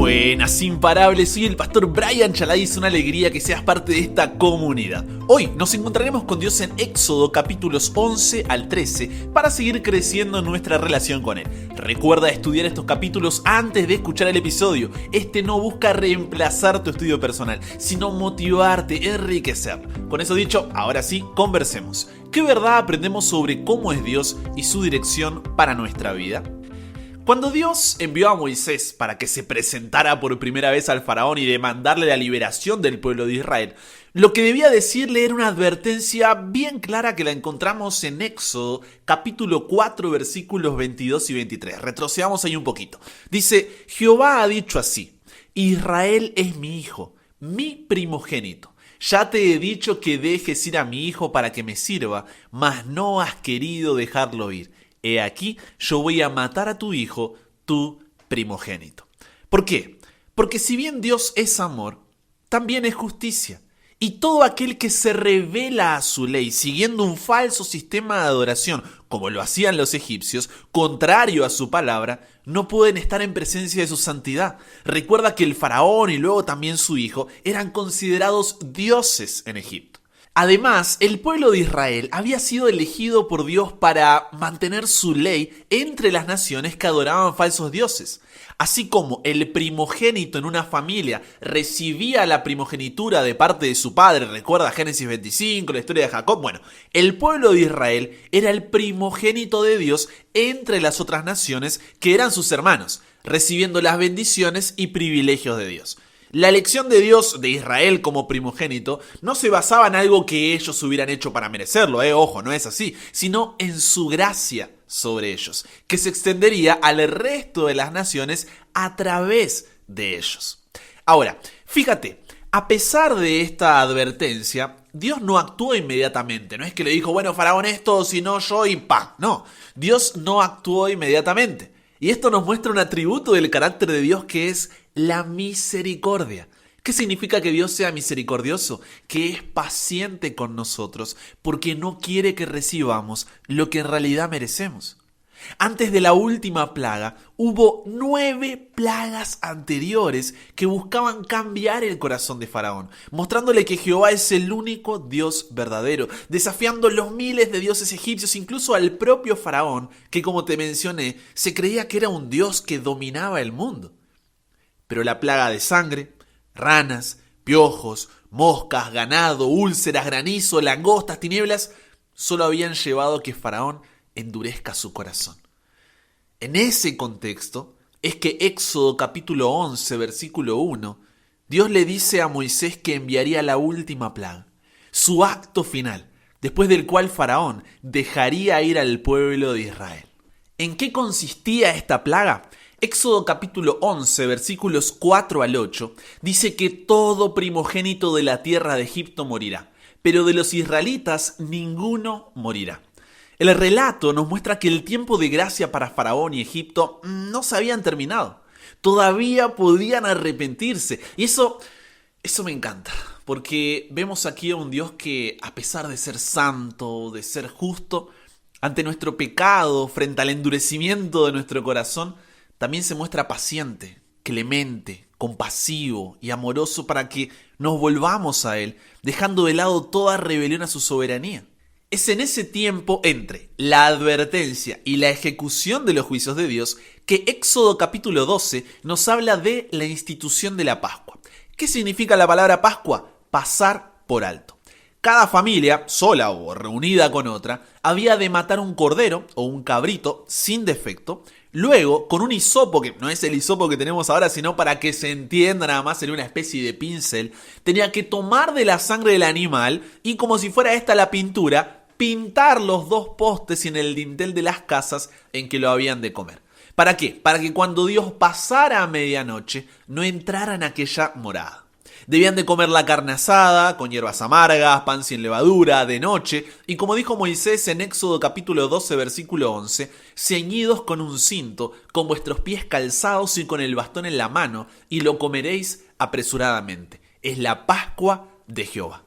Buenas, imparables, soy el pastor Brian Chalai y es una alegría que seas parte de esta comunidad. Hoy nos encontraremos con Dios en Éxodo capítulos 11 al 13 para seguir creciendo en nuestra relación con Él. Recuerda estudiar estos capítulos antes de escuchar el episodio. Este no busca reemplazar tu estudio personal, sino motivarte, enriquecer. Con eso dicho, ahora sí, conversemos. ¿Qué verdad aprendemos sobre cómo es Dios y su dirección para nuestra vida? Cuando Dios envió a Moisés para que se presentara por primera vez al faraón y demandarle la liberación del pueblo de Israel, lo que debía decirle era una advertencia bien clara que la encontramos en Éxodo capítulo 4 versículos 22 y 23. Retrocedamos ahí un poquito. Dice: Jehová ha dicho así: Israel es mi hijo, mi primogénito. Ya te he dicho que dejes ir a mi hijo para que me sirva, mas no has querido dejarlo ir. He aquí, yo voy a matar a tu hijo, tu primogénito. ¿Por qué? Porque si bien Dios es amor, también es justicia. Y todo aquel que se revela a su ley, siguiendo un falso sistema de adoración, como lo hacían los egipcios, contrario a su palabra, no pueden estar en presencia de su santidad. Recuerda que el faraón y luego también su hijo eran considerados dioses en Egipto. Además, el pueblo de Israel había sido elegido por Dios para mantener su ley entre las naciones que adoraban falsos dioses. Así como el primogénito en una familia recibía la primogenitura de parte de su padre, recuerda Génesis 25, la historia de Jacob, bueno, el pueblo de Israel era el primogénito de Dios entre las otras naciones que eran sus hermanos, recibiendo las bendiciones y privilegios de Dios. La elección de Dios de Israel como primogénito no se basaba en algo que ellos hubieran hecho para merecerlo, ojo, no es así, sino en su gracia sobre ellos, que se extendería al resto de las naciones a través de ellos. Ahora, fíjate, a pesar de esta advertencia, Dios no actuó inmediatamente, no es que le dijo, bueno, faraón esto, si no yo y pa, no, Dios no actuó inmediatamente. Y esto nos muestra un atributo del carácter de Dios que es la misericordia. ¿Qué significa que Dios sea misericordioso? Que es paciente con nosotros porque no quiere que recibamos lo que en realidad merecemos. Antes de la última plaga, hubo 9 plagas anteriores que buscaban cambiar el corazón de Faraón, mostrándole que Jehová es el único Dios verdadero, desafiando los miles de dioses egipcios, incluso al propio Faraón, que como te mencioné, se creía que era un dios que dominaba el mundo. Pero la plaga de sangre, ranas, piojos, moscas, ganado, úlceras, granizo, langostas, tinieblas, solo habían llevado a que Faraón endurezca su corazón. En ese contexto es que Éxodo capítulo 11 versículo 1, Dios le dice a Moisés que enviaría la última plaga, su acto final, después del cual Faraón dejaría ir al pueblo de Israel. ¿En qué consistía esta plaga? Éxodo capítulo 11 versículos 4 al 8 dice que todo primogénito de la tierra de Egipto morirá, pero de los israelitas ninguno morirá. El relato nos muestra que el tiempo de gracia para Faraón y Egipto no se habían terminado. Todavía podían arrepentirse. Y eso me encanta, porque vemos aquí a un Dios que, a pesar de ser santo, de ser justo, ante nuestro pecado, frente al endurecimiento de nuestro corazón, también se muestra paciente, clemente, compasivo y amoroso para que nos volvamos a Él, dejando de lado toda rebelión a su soberanía. Es en ese tiempo entre la advertencia y la ejecución de los juicios de Dios que Éxodo capítulo 12 nos habla de la institución de la Pascua. ¿Qué significa la palabra Pascua? Pasar por alto. Cada familia, sola o reunida con otra, había de matar un cordero o un cabrito sin defecto. Luego, con un hisopo, que no es el hisopo que tenemos ahora, sino para que se entienda nada más, sería una especie de pincel, tenía que tomar de la sangre del animal y, como si fuera esta la pintura, pintar los 2 postes en el dintel de las casas en que lo habían de comer. ¿Para qué? Para que cuando Dios pasara a medianoche no entrara en aquella morada. Debían de comer la carne asada, con hierbas amargas, pan sin levadura, de noche, y como dijo Moisés en Éxodo capítulo 12, versículo 11, ceñidos con un cinto, con vuestros pies calzados y con el bastón en la mano, y lo comeréis apresuradamente. Es la Pascua de Jehová.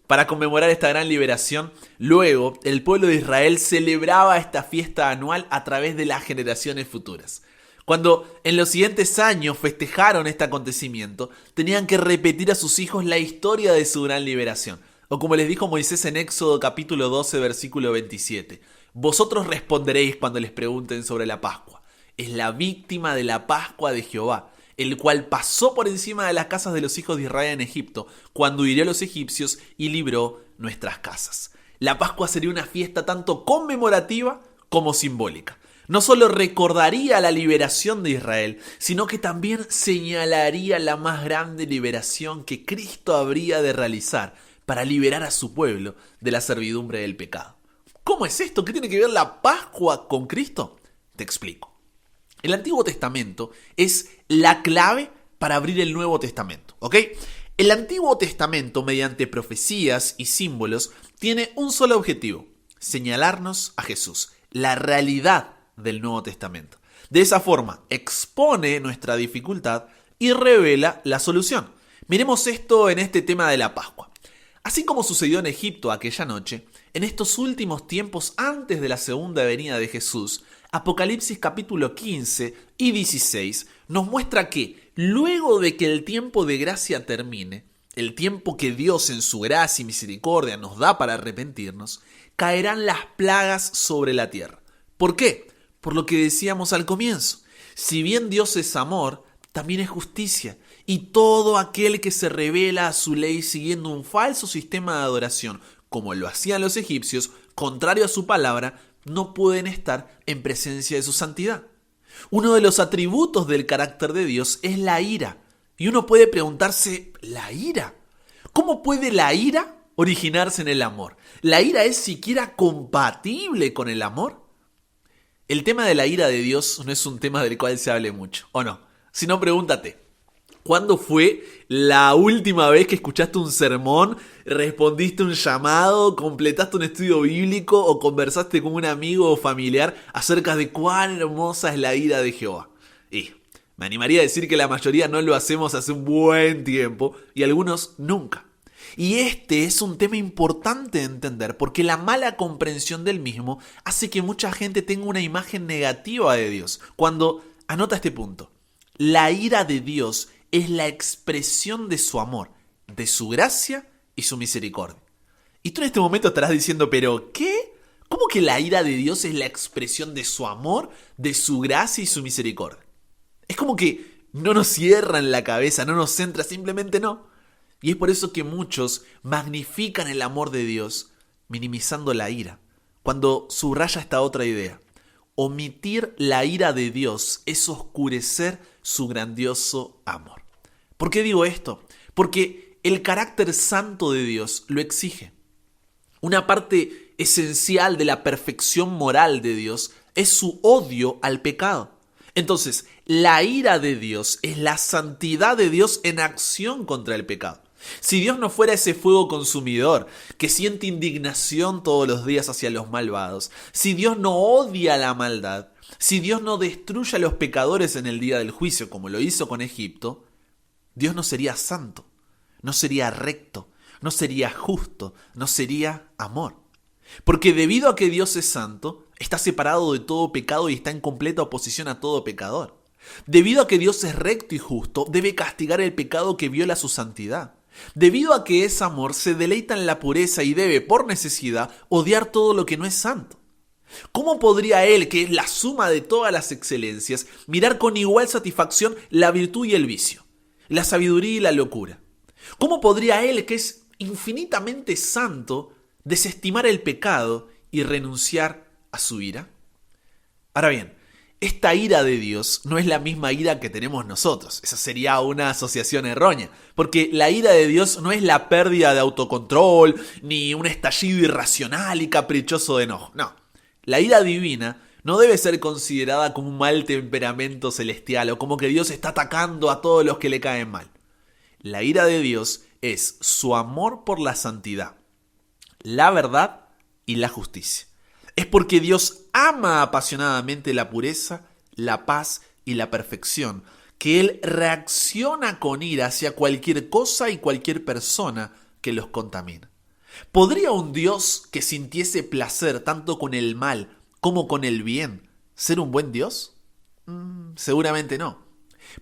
Para conmemorar esta gran liberación, luego el pueblo de Israel celebraba esta fiesta anual a través de las generaciones futuras. Cuando en los siguientes años festejaron este acontecimiento, tenían que repetir a sus hijos la historia de su gran liberación. O como les dijo Moisés en Éxodo capítulo 12, versículo 27. Vosotros responderéis cuando les pregunten sobre la Pascua. Es la víctima de la Pascua de Jehová, el cual pasó por encima de las casas de los hijos de Israel en Egipto, cuando hirió a los egipcios y libró nuestras casas. La Pascua sería una fiesta tanto conmemorativa como simbólica. No solo recordaría la liberación de Israel, sino que también señalaría la más grande liberación que Cristo habría de realizar para liberar a su pueblo de la servidumbre del pecado. ¿Cómo es esto? ¿Qué tiene que ver la Pascua con Cristo? Te explico. El Antiguo Testamento es la clave para abrir el Nuevo Testamento, ¿ok? El Antiguo Testamento, mediante profecías y símbolos, tiene un solo objetivo: señalarnos a Jesús, la realidad del Nuevo Testamento. De esa forma, expone nuestra dificultad y revela la solución. Miremos esto en este tema de la Pascua. Así como sucedió en Egipto aquella noche, en estos últimos tiempos antes de la segunda venida de Jesús, Apocalipsis capítulo 15 y 16 nos muestra que luego de que el tiempo de gracia termine, el tiempo que Dios en su gracia y misericordia nos da para arrepentirnos, caerán las plagas sobre la tierra. ¿Por qué? Por lo que decíamos al comienzo. Si bien Dios es amor, también es justicia. Y todo aquel que se revela a su ley siguiendo un falso sistema de adoración, como lo hacían los egipcios, contrario a su palabra, no pueden estar en presencia de su santidad. Uno de los atributos del carácter de Dios es la ira. Y uno puede preguntarse, ¿la ira? ¿Cómo puede la ira originarse en el amor? ¿La ira es siquiera compatible con el amor? El tema de la ira de Dios no es un tema del cual se hable mucho, ¿o no? Si no, pregúntate, ¿cuándo fue la última vez que escuchaste un sermón, respondiste un llamado, completaste un estudio bíblico o conversaste con un amigo o familiar acerca de cuán hermosa es la ira de Jehová? Y me animaría a decir que la mayoría no lo hacemos hace un buen tiempo y algunos nunca. Y este es un tema importante de entender porque la mala comprensión del mismo hace que mucha gente tenga una imagen negativa de Dios. Cuando, anota este punto, la ira de Dios es la expresión de su amor, de su gracia y su misericordia. Y tú en este momento estarás diciendo, ¿pero qué? ¿Cómo que la ira de Dios es la expresión de su amor, de su gracia y su misericordia? Es como que no nos cierra en la cabeza, no nos centra, simplemente no. Y es por eso que muchos magnifican el amor de Dios, minimizando la ira, cuando subraya esta otra idea. Omitir la ira de Dios es oscurecer su grandioso amor. ¿Por qué digo esto? Porque el carácter santo de Dios lo exige. Una parte esencial de la perfección moral de Dios es su odio al pecado. Entonces, la ira de Dios es la santidad de Dios en acción contra el pecado. Si Dios no fuera ese fuego consumidor que siente indignación todos los días hacia los malvados, si Dios no odia la maldad, si Dios no destruye a los pecadores en el día del juicio como lo hizo con Egipto, Dios no sería santo, no sería recto, no sería justo, no sería amor. Porque debido a que Dios es santo, está separado de todo pecado y está en completa oposición a todo pecador. Debido a que Dios es recto y justo, debe castigar el pecado que viola su santidad. Debido a que es amor, se deleita en la pureza y debe, por necesidad, odiar todo lo que no es santo. ¿Cómo podría Él, que es la suma de todas las excelencias, mirar con igual satisfacción la virtud y el vicio, la sabiduría y la locura? ¿Cómo podría Él, que es infinitamente santo, desestimar el pecado y renunciar a su ira? Ahora bien, esta ira de Dios no es la misma ira que tenemos nosotros. Esa sería una asociación errónea. Porque la ira de Dios no es la pérdida de autocontrol, ni un estallido irracional y caprichoso de enojo. No. La ira divina no debe ser considerada como un mal temperamento celestial o como que Dios está atacando a todos los que le caen mal. La ira de Dios es su amor por la santidad, la verdad y la justicia. Es porque Dios ama apasionadamente la pureza, la paz y la perfección, que Él reacciona con ira hacia cualquier cosa y cualquier persona que los contamina. ¿Podría un Dios que sintiese placer tanto con el mal como con el bien ser un buen Dios? Seguramente no.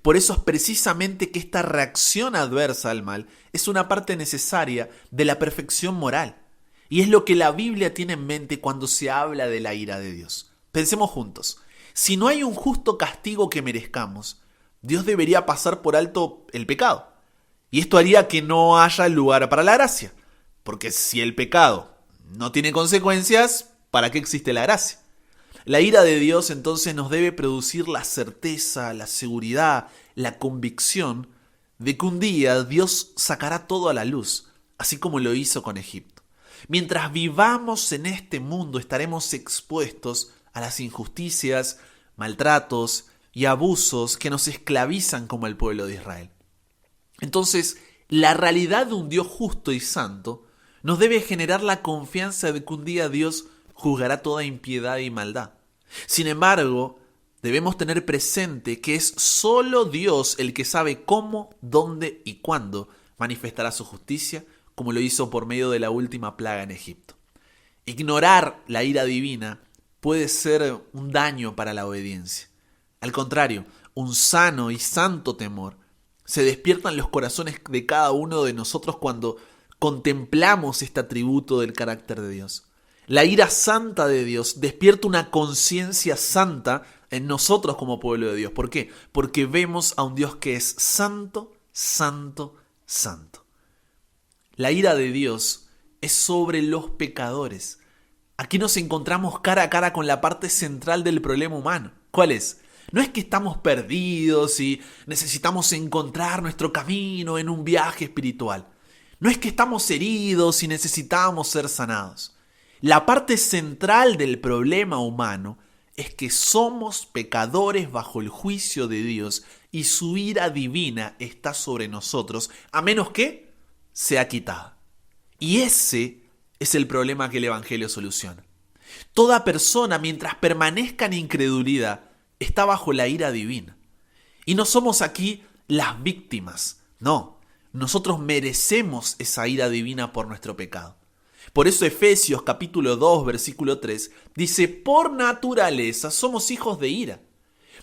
Por eso es precisamente que esta reacción adversa al mal es una parte necesaria de la perfección moral. Y es lo que la Biblia tiene en mente cuando se habla de la ira de Dios. Pensemos juntos. Si no hay un justo castigo que merezcamos, Dios debería pasar por alto el pecado. Y esto haría que no haya lugar para la gracia. Porque si el pecado no tiene consecuencias, ¿para qué existe la gracia? La ira de Dios entonces nos debe producir la certeza, la seguridad, la convicción de que un día Dios sacará todo a la luz, así como lo hizo con Egipto. Mientras vivamos en este mundo estaremos expuestos a las injusticias, maltratos y abusos que nos esclavizan como el pueblo de Israel. Entonces, la realidad de un Dios justo y santo nos debe generar la confianza de que un día Dios juzgará toda impiedad y maldad. Sin embargo, debemos tener presente que es solo Dios el que sabe cómo, dónde y cuándo manifestará su justicia, como lo hizo por medio de la última plaga en Egipto. Ignorar la ira divina puede ser un daño para la obediencia. Al contrario, un sano y santo temor se despierta en los corazones de cada uno de nosotros cuando contemplamos este atributo del carácter de Dios. La ira santa de Dios despierta una conciencia santa en nosotros como pueblo de Dios. ¿Por qué? Porque vemos a un Dios que es santo, santo, santo. La ira de Dios es sobre los pecadores. Aquí nos encontramos cara a cara con la parte central del problema humano. ¿Cuál es? No es que estamos perdidos y necesitamos encontrar nuestro camino en un viaje espiritual. No es que estamos heridos y necesitamos ser sanados. La parte central del problema humano es que somos pecadores bajo el juicio de Dios y su ira divina está sobre nosotros, a menos que sea quitada. Y ese es el problema que el Evangelio soluciona. Toda persona, mientras permanezca en incredulidad, está bajo la ira divina. Y no somos aquí las víctimas, no. Nosotros merecemos esa ira divina por nuestro pecado. Por eso Efesios capítulo 2 versículo 3 dice: por naturaleza somos hijos de ira.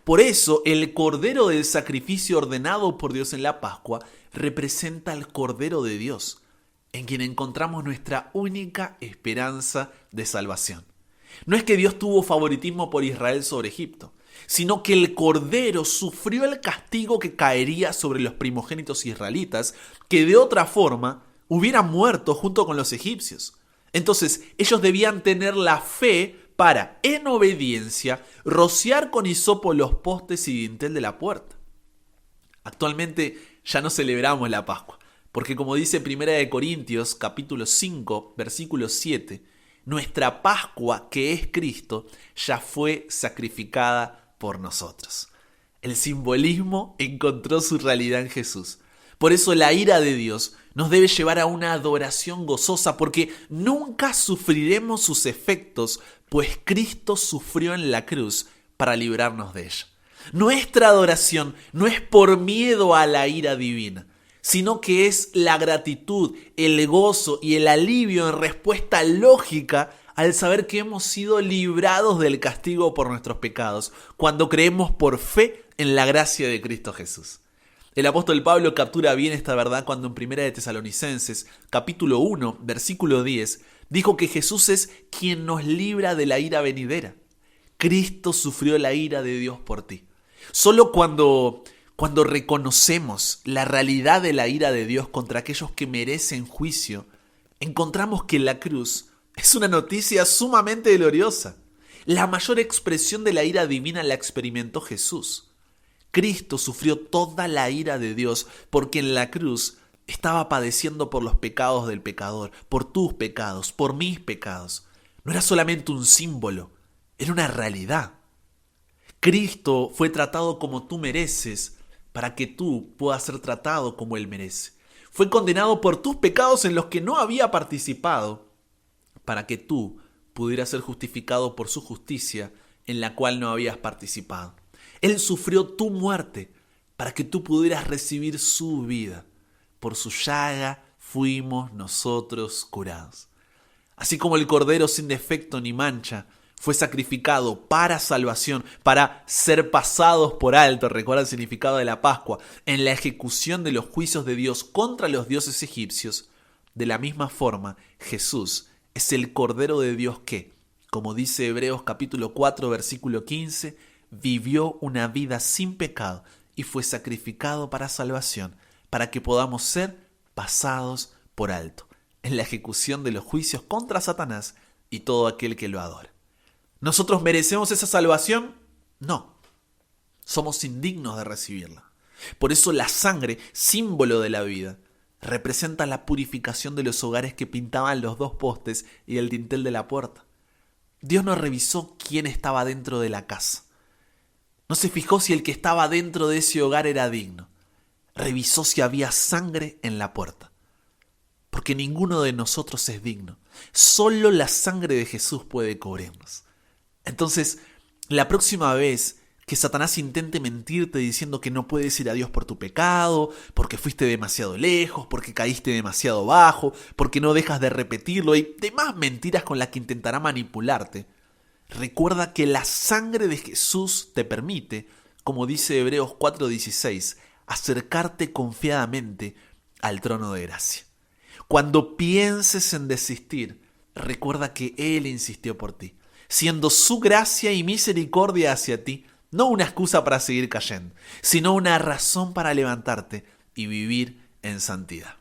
Por eso el cordero del sacrificio ordenado por Dios en la Pascua representa al Cordero de Dios, en quien encontramos nuestra única esperanza de salvación. No es que Dios tuvo favoritismo por Israel sobre Egipto, sino que el Cordero sufrió el castigo que caería sobre los primogénitos israelitas, que de otra forma hubieran muerto junto con los egipcios. Entonces ellos debían tener la fe para, en obediencia, rociar con hisopo los postes y dintel de la puerta. Actualmente ya no celebramos la Pascua, porque como dice 1 Corintios capítulo 5 versículo 7, nuestra Pascua, que es Cristo, ya fue sacrificada por nosotros. El simbolismo encontró su realidad en Jesús. Por eso la ira de Dios nos debe llevar a una adoración gozosa, porque nunca sufriremos sus efectos, pues Cristo sufrió en la cruz para librarnos de ella. Nuestra adoración no es por miedo a la ira divina, sino que es la gratitud, el gozo y el alivio en respuesta lógica al saber que hemos sido librados del castigo por nuestros pecados, cuando creemos por fe en la gracia de Cristo Jesús. El apóstol Pablo captura bien esta verdad cuando en 1 de Tesalonicenses, capítulo 1, versículo 10, dijo que Jesús es quien nos libra de la ira venidera. Cristo sufrió la ira de Dios por ti. Solo cuando reconocemos la realidad de la ira de Dios contra aquellos que merecen juicio, encontramos que la cruz es una noticia sumamente gloriosa. La mayor expresión de la ira divina la experimentó Jesús. Cristo sufrió toda la ira de Dios porque en la cruz estaba padeciendo por los pecados del pecador, por tus pecados, por mis pecados. No era solamente un símbolo, era una realidad. Cristo fue tratado como tú mereces para que tú puedas ser tratado como Él merece. Fue condenado por tus pecados en los que no había participado para que tú pudieras ser justificado por su justicia en la cual no habías participado. Él sufrió tu muerte para que tú pudieras recibir su vida. Por su llaga fuimos nosotros curados. Así como el cordero sin defecto ni mancha Fue sacrificado para salvación, para ser pasados por alto, recuerda el significado de la Pascua, en la ejecución de los juicios de Dios contra los dioses egipcios. De la misma forma, Jesús es el Cordero de Dios que, como dice Hebreos capítulo 4, versículo 15, vivió una vida sin pecado y fue sacrificado para salvación, para que podamos ser pasados por alto en la ejecución de los juicios contra Satanás y todo aquel que lo adora. ¿Nosotros merecemos esa salvación? No. Somos indignos de recibirla. Por eso la sangre, símbolo de la vida, representa la purificación de los hogares que pintaban los dos postes y el dintel de la puerta. Dios no revisó quién estaba dentro de la casa. No se fijó si el que estaba dentro de ese hogar era digno. Revisó si había sangre en la puerta. Porque ninguno de nosotros es digno. Solo la sangre de Jesús puede cubrirnos. Entonces, la próxima vez que Satanás intente mentirte diciendo que no puedes ir a Dios por tu pecado, porque fuiste demasiado lejos, porque caíste demasiado bajo, porque no dejas de repetirlo y demás mentiras con las que intentará manipularte, recuerda que la sangre de Jesús te permite, como dice Hebreos 4:16, acercarte confiadamente al trono de gracia. Cuando pienses en desistir, recuerda que Él insistió por ti, siendo su gracia y misericordia hacia ti, no una excusa para seguir cayendo, sino una razón para levantarte y vivir en santidad.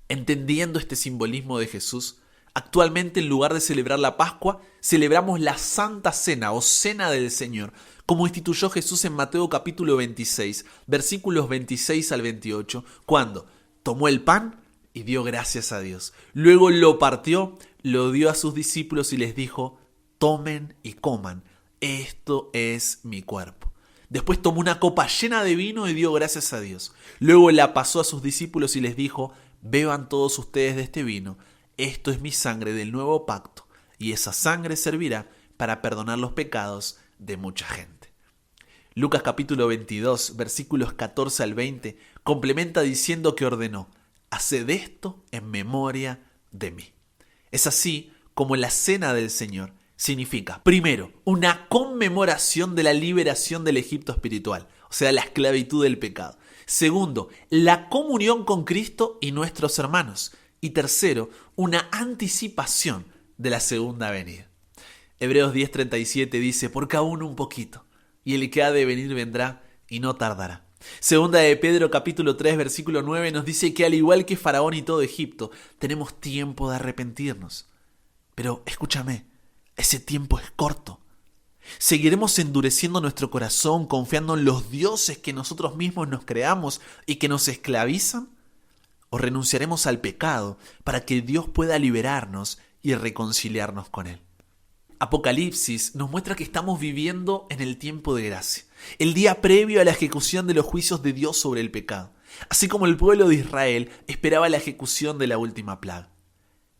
Entendiendo este simbolismo de Jesús, actualmente en lugar de celebrar la Pascua, celebramos la Santa Cena o Cena del Señor, como instituyó Jesús en Mateo capítulo 26, versículos 26 al 28, cuando tomó el pan y dio gracias a Dios. Luego lo partió, lo dio a sus discípulos y les dijo: tomen y coman, esto es mi cuerpo. Después tomó una copa llena de vino y dio gracias a Dios. Luego la pasó a sus discípulos y les dijo: beban todos ustedes de este vino, esto es mi sangre del nuevo pacto, y esa sangre servirá para perdonar los pecados de mucha gente. Lucas capítulo 22, versículos 14 al 20, complementa diciendo que ordenó: haced esto en memoria de mí. Es así como la cena del Señor significa, primero, una conmemoración de la liberación del Egipto espiritual, o sea, la esclavitud del pecado. Segundo, la comunión con Cristo y nuestros hermanos. Y tercero, una anticipación de la segunda venida. Hebreos 10:37 dice: porque aún un poquito, y el que ha de venir vendrá y no tardará. Segunda de Pedro capítulo 3 versículo 9 nos dice que al igual que Faraón y todo Egipto, tenemos tiempo de arrepentirnos. Pero escúchame, ese tiempo es corto. ¿Seguiremos endureciendo nuestro corazón confiando en los dioses que nosotros mismos nos creamos y que nos esclavizan? ¿O renunciaremos al pecado para que Dios pueda liberarnos y reconciliarnos con Él? Apocalipsis nos muestra que estamos viviendo en el tiempo de gracia, el día previo a la ejecución de los juicios de Dios sobre el pecado, así como el pueblo de Israel esperaba la ejecución de la última plaga.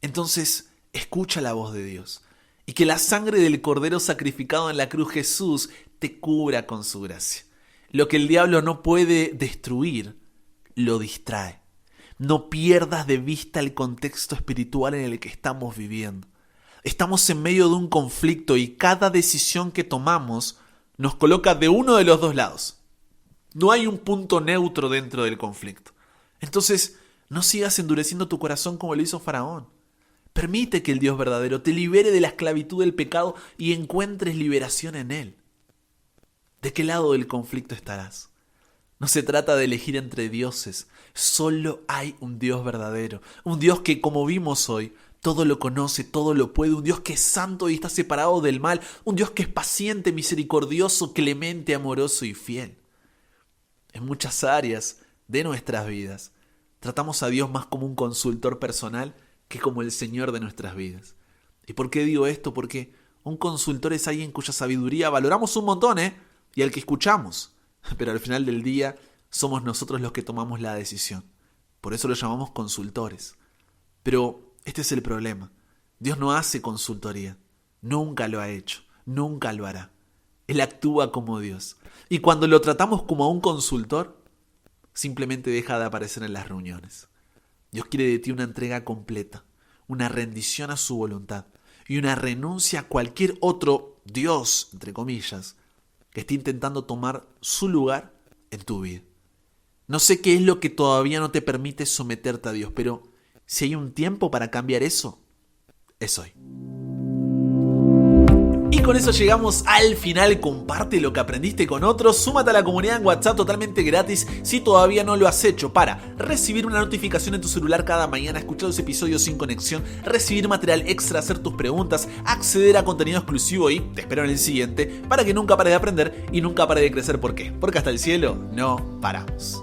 Entonces, escucha la voz de Dios y que la sangre del Cordero sacrificado en la cruz, Jesús, te cubra con su gracia. Lo que el diablo no puede destruir, lo distrae. No pierdas de vista el contexto espiritual en el que estamos viviendo. Estamos en medio de un conflicto y cada decisión que tomamos nos coloca de uno de los dos lados. No hay un punto neutro dentro del conflicto. Entonces, no sigas endureciendo tu corazón como lo hizo Faraón. Permite que el Dios verdadero te libere de la esclavitud del pecado y encuentres liberación en Él. ¿De qué lado del conflicto estarás? No se trata de elegir entre dioses. Solo hay un Dios verdadero. Un Dios que, como vimos hoy, todo lo conoce, todo lo puede. Un Dios que es santo y está separado del mal. Un Dios que es paciente, misericordioso, clemente, amoroso y fiel. En muchas áreas de nuestras vidas, tratamos a Dios más como un consultor personal que como el Señor de nuestras vidas. ¿Y por qué digo esto? Porque un consultor es alguien cuya sabiduría valoramos un montón, y al que escuchamos. Pero al final del día somos nosotros los que tomamos la decisión. Por eso lo llamamos consultores. Pero este es el problema. Dios no hace consultoría. Nunca lo ha hecho. Nunca lo hará. Él actúa como Dios. Y cuando lo tratamos como a un consultor, simplemente deja de aparecer en las reuniones. Dios quiere de ti una entrega completa, una rendición a su voluntad, y una renuncia a cualquier otro Dios, entre comillas, que esté intentando tomar su lugar en tu vida. No sé qué es lo que todavía no te permite someterte a Dios, pero si hay un tiempo para cambiar eso, es hoy. Y con eso llegamos al final. Comparte lo que aprendiste con otros. Súmate a la comunidad en WhatsApp totalmente gratis si todavía no lo has hecho, para recibir una notificación en tu celular cada mañana, escuchar los episodios sin conexión, recibir material extra, hacer tus preguntas, acceder a contenido exclusivo y te espero en el siguiente para que nunca pares de aprender y nunca pares de crecer. ¿Por qué? Porque hasta el cielo no paramos.